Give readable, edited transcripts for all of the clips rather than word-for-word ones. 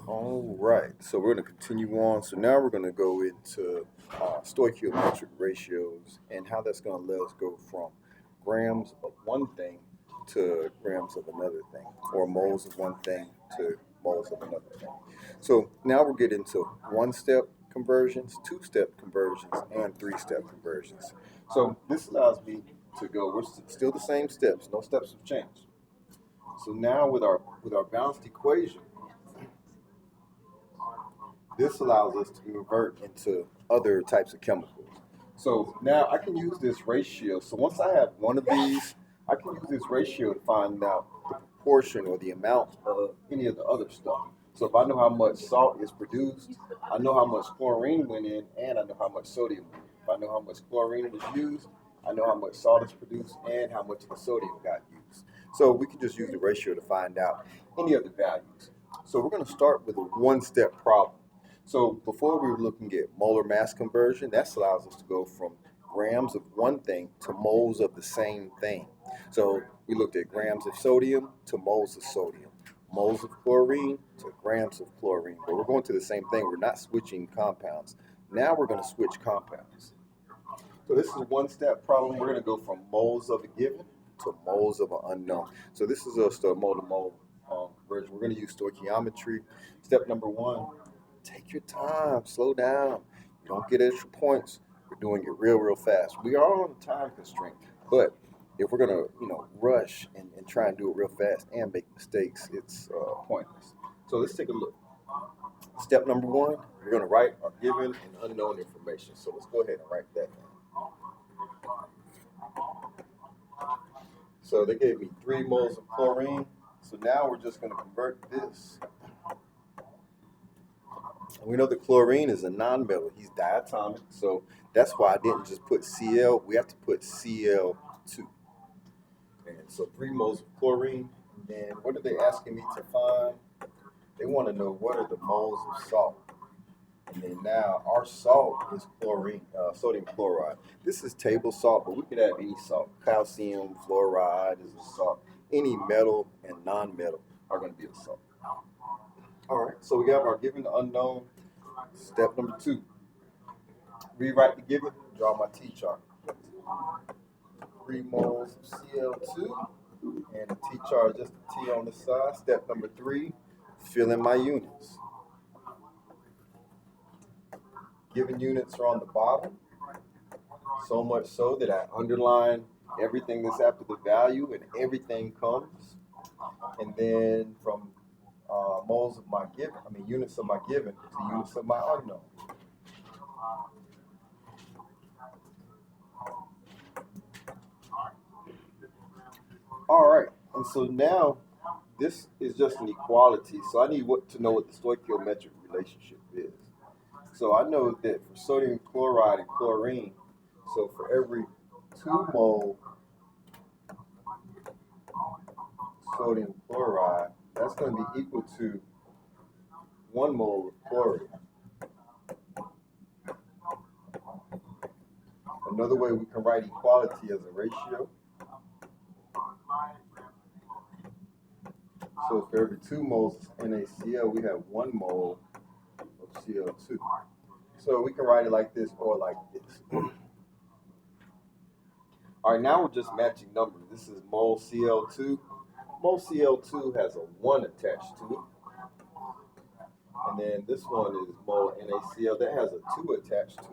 All right, so we're going to continue on. So now we're going to go into stoichiometric ratios and how that's going to let us go from grams of one thing to grams of another thing, or moles of one thing to moles of another thing. So now we'll get into one-step conversions, two-step conversions, and three-step conversions. So this allows me to go, we're still the same steps, no steps have changed. So now with our balanced equation, this allows us to convert into other types of chemicals. So now I can use this ratio. So once I have one of these, I can use this ratio to find out the proportion or the amount of any of the other stuff. So if I know how much salt is produced, I know how much chlorine went in, and I know how much sodium went in. If I know how much chlorine was used, I know how much salt is produced and how much of the sodium got used. So we can just use the ratio to find out any of the values. So we're going to start with a one-step problem. So before we were looking at molar mass conversion, that allows us to go from grams of one thing to moles of the same thing. So we looked at grams of sodium to moles of sodium, moles of chlorine to grams of chlorine. But we're going to the same thing. We're not switching compounds. Now we're going to switch compounds. So this is a one-step problem. We're going to go from moles of a given to moles of an unknown. So this is just a mole-to-mole version. We're going to use stoichiometry. Step number one. Take your time, slow down. You don't get extra points. We're doing it real fast. We are on a time constraint, but if we're gonna, rush and try and do it real fast and make mistakes, it's pointless. So let's take a look. Step number one, we're gonna write our given and unknown information. So let's go ahead and write that down. So they gave me 3 moles of chlorine. So now we're just gonna convert this. We know that chlorine is a nonmetal. He's diatomic, so that's why I didn't just put Cl. We have to put Cl2. And so 3 moles of chlorine. And then what are they asking me to find? They want to know what are the moles of salt. And then now our salt is chlorine, sodium chloride. This is table salt, but we could have any salt. Calcium fluoride is a salt. Any metal and non-metal are going to be a salt. All right, so we have our given unknown. Step number 2. Rewrite the given, draw my T-chart. 3 moles of Cl2, and the T-chart is just a T on the side. Step number 3, fill in my units. Given units are on the bottom, so much so that I underline everything that's after the value and everything comes. And then from moles of my given, units of my given to units of my unknown. All right, and so now this is just an equality. So I need to know what the stoichiometric relationship is. So I know that for sodium chloride and chlorine, so for every 2 mole sodium chloride, that's going to be equal to 1 mole of chlorine. Another way we can write equality as a ratio. So for every 2 moles of NaCl, we have 1 mole of Cl2. So we can write it like this or like this. All right, now we're just matching numbers. This is mole Cl2. Mole Cl2 has a 1 attached to it. And then this one is mole NaCl. That has a 2 attached to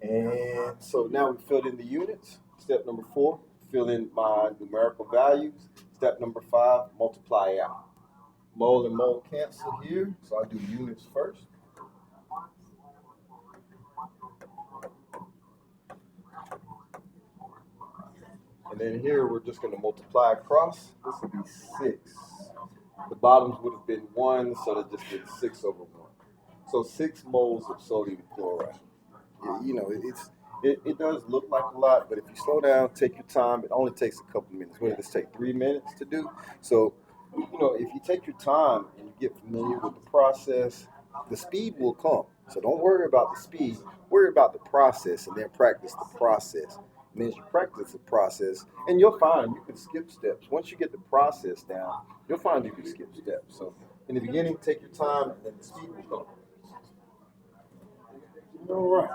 it. And so now we filled in the units. Step number 4, fill in my numerical values. Step number 5, multiply out. Mole and mole cancel here, so I do units first. And then here we're just going to multiply across. This would be 6. The bottoms would have been 1, so that just did 6 over 1. So 6 moles of sodium chloride. It does look like a lot, but if you slow down, take your time, it only takes a couple minutes. What did this take? 3 minutes to do? So, if you take your time and you get familiar with the process, the speed will come. So don't worry about the speed, worry about the process and then practice the process. And as you practice the process, and you'll find you can skip steps. Once you get the process down, you'll find you can skip steps. So in the beginning, take your time, and then the speed will come. All right.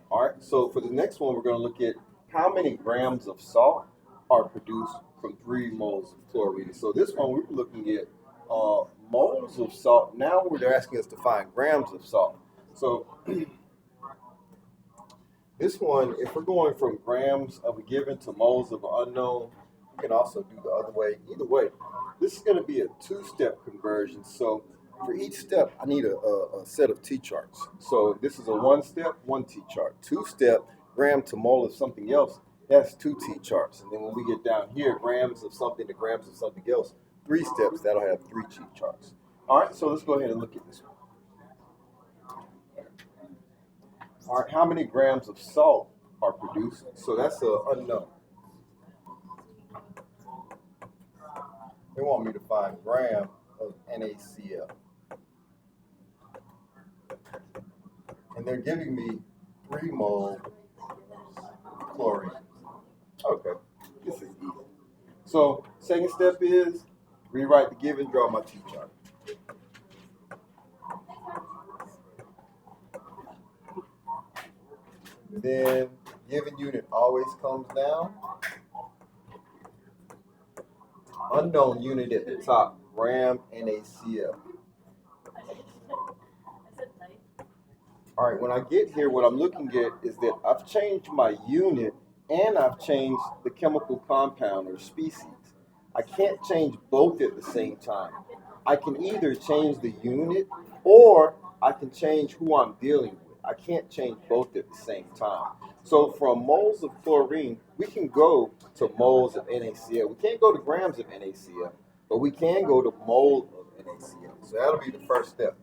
All right, so for the next one, we're going to look at how many grams of salt are produced from 3 moles of chlorine. So this one, we were looking at moles of salt. Now they're asking us to find grams of salt. So this one, if we're going from grams of a given to moles of an unknown, you can also do the other way. Either way, this is going to be a two-step conversion. So for each step, I need a set of T-charts. So this is a one-step, one T-chart. Two-step, gram to mole of something else, that's 2 T-charts. And then when we get down here, grams of something to grams of something else, 3 steps, that'll have 3 T-charts. All right, so let's go ahead and look at this one. All right, how many grams of salt are produced? So that's an unknown. They want me to find gram of NaCl. And they're giving me 3 mole chlorine. Okay, this is easy. So second step is rewrite the given, draw my T-chart. Then given unit always comes down. Unknown unit at the top, gram NaCl. All right, when I get here, what I'm looking at is that I've changed my unit and I've changed the chemical compound or species. I can't change both at the same time. I can either change the unit or I can change who I'm dealing with. I can't change both at the same time. So from moles of chlorine, we can go to moles of NaCl. We can't go to grams of NaCl, but we can go to mole of NaCl. So that'll be the first step.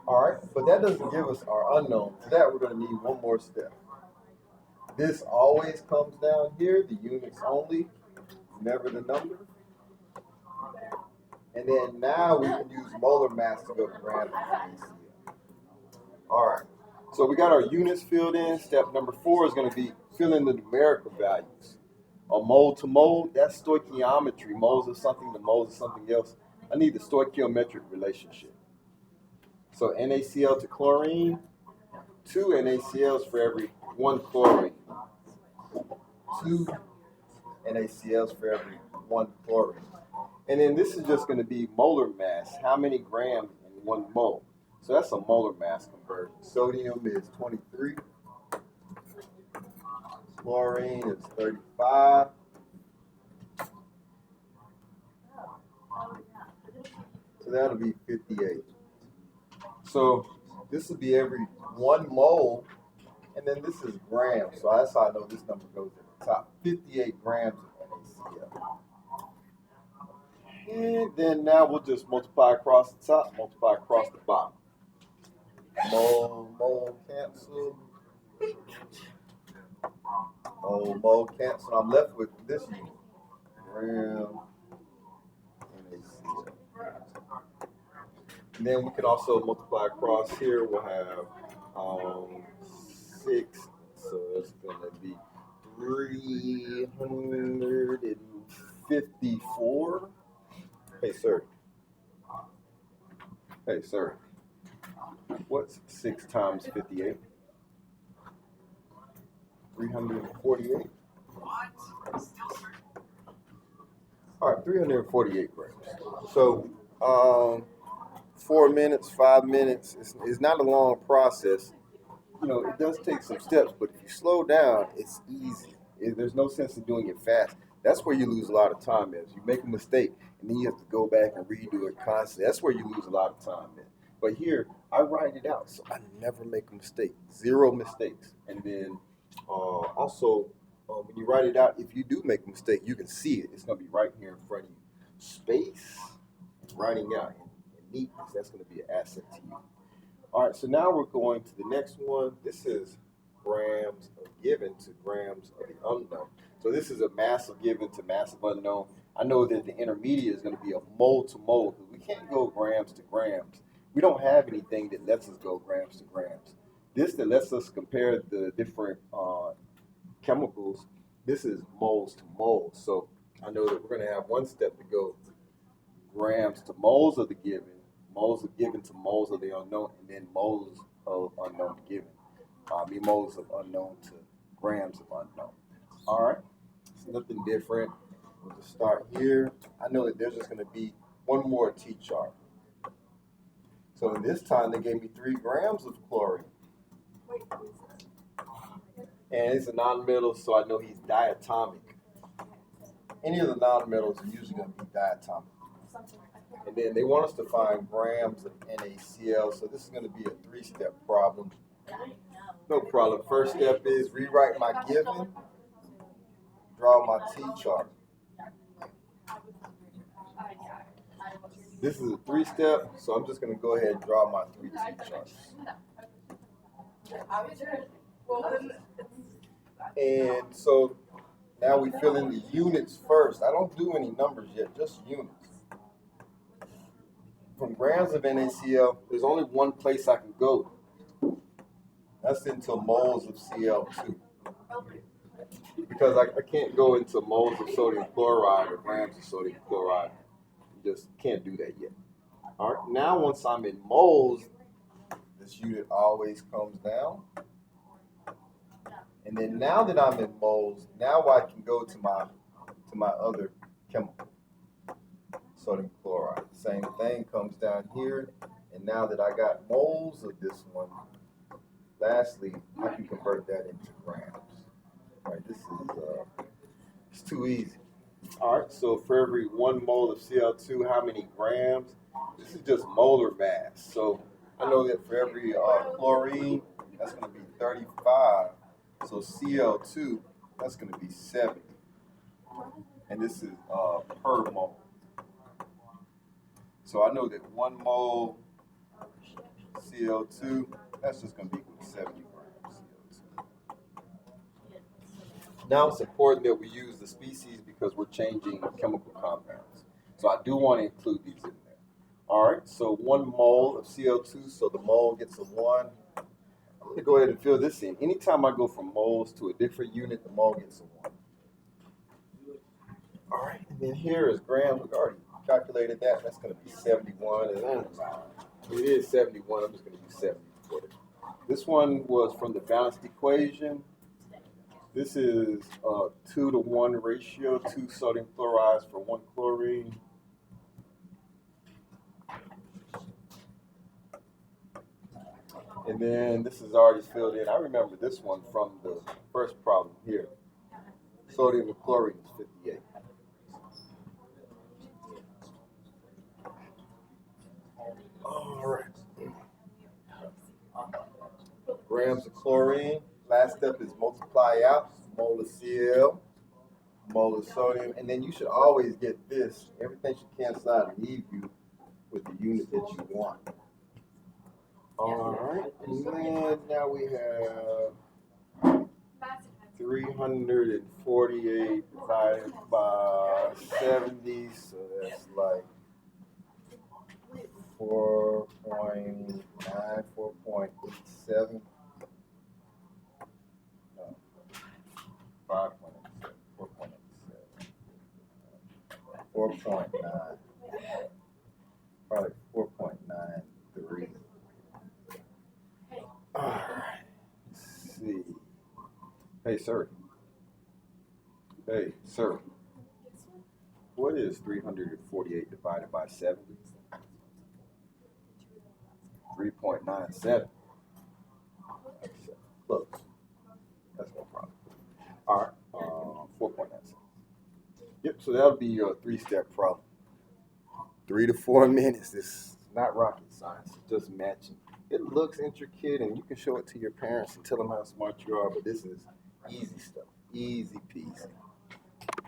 All right, but that doesn't give us our unknown. For that, we're going to need one more step. This always comes down here, the units only, never the number. And then now we can use molar mass to go to grams of NaCl. All right, so we got our units filled in. Step number 4 is going to be fill in the numerical values. A mole to mole, that's stoichiometry. Moles of something to moles of something else. I need the stoichiometric relationship. So NaCl to chlorine, 2 NaCls for every 1 chlorine. 2 NaCls for every 1 chlorine. And then this is just going to be molar mass. How many grams in 1 mole? So that's a molar mass conversion. Sodium is 23. Chlorine is 35. So that'll be 58. So this will be every 1 mole, and then this is grams. So that's how I know this number goes at the top. 58 grams of NaCl. And then now we'll just multiply across the top, multiply across the bottom. Mole, cancel. Mole, cancel. I'm left with this unit. Gram NaCl. And then we can also multiply across here. We'll have 6. So it's going to be 354. Hey, sir. Hey, sir. What's 6 times 58? 348. All right, 348 grams. So 4 minutes, 5 minutes. It's not a long process. You know, it does take some steps, but if you slow down, it's easy. There's no sense in doing it fast. That's where you lose a lot of time is. You make a mistake, and then you have to go back and redo it constantly. That's where you lose a lot of time in. But here, I write it out, so I never make a mistake. 0 mistakes. And then also, when you write it out, if you do make a mistake, you can see it. It's going to be right here in front of you. Space, writing out, and neatness, that's going to be an asset to you. All right, so now we're going to the next one. This is grams of given to grams of the unknown. So this is a mass of given to mass of unknown. I know that the intermediate is going to be a mole to mole, because we can't go grams to grams. We don't have anything that lets us go grams to grams. This that lets us compare the different chemicals, this is moles to moles. So I know that we're going to have one step to go grams to moles of the given, moles of given to moles of the unknown, and then moles of unknown to given. Moles of unknown to grams of unknown. All right, it's nothing different. We'll just start here. I know that there's just going to be one more T-chart. So in this time, they gave me 3 grams of chlorine. And it's a nonmetal, so I know he's diatomic. Any of the nonmetals are usually going to be diatomic. And then they want us to find grams of NaCl, so this is going to be a 3-step problem. No problem. First step is rewrite my given, draw my T-chart. This is a 3-step, so I'm just going to go ahead and draw my 3 T-charts. And so now we fill in the units first. I don't do any numbers yet, just units. From grams of NaCl, there's only one place I can go. That's into moles of Cl2. Because I can't go into moles of sodium chloride or grams of sodium chloride. You just can't do that yet. All right, now once I'm in moles, this unit always comes down. And then now that I'm in moles, now I can go to my other chemical, sodium chloride. Same thing comes down here. And now that I got moles of this one, lastly, I can convert that into grams. All right, this is it's too easy. All right, so for every 1 mole of Cl2, how many grams? This is just molar mass. So I know that for every chlorine, that's going to be 35. So Cl2, that's going to be 70. And this is per mole. So I know that 1 mole Cl2, that's just going to be equal to 70 grams Cl2. Now it's important that we use the species because we're changing chemical compounds. So I do want to include these in there. All right, so 1 mole of Cl2, so the mole gets a 1. I'm going to go ahead and fill this in. Anytime I go from moles to a different unit, the mole gets a 1. All right, and then here is grams. We've already calculated that. That's going to be 71. And then it is 71. I'm just going to do 70 for it. This one was from the balanced equation. This is a 2-to-1 ratio, 2 sodium chlorides for 1 chlorine. And then this is already filled in. I remember this one from the first problem here. Sodium and chlorine is 58. All right. Grams of chlorine. Last step is multiply out. Mole of Cl, mole of sodium. And then you should always get this. Everything should cancel out and leave you with the unit that you want. All right, and then now we have 348 divided by 70, so that's like 4.9, 4.87. No, 5.87, 4.87, 4.9, probably 4.93. All right, let's see. Hey, sir. Hey, sir. What is 348 divided by 70? 3.97. Close. That's no problem. All right, 4.97. Yep, so that'll be your 3-step problem. 3 to 4 minutes. This is not rocket science. It's just matching. It looks intricate, and you can show it to your parents and tell them how smart you are, but this is easy stuff. Easy peasy.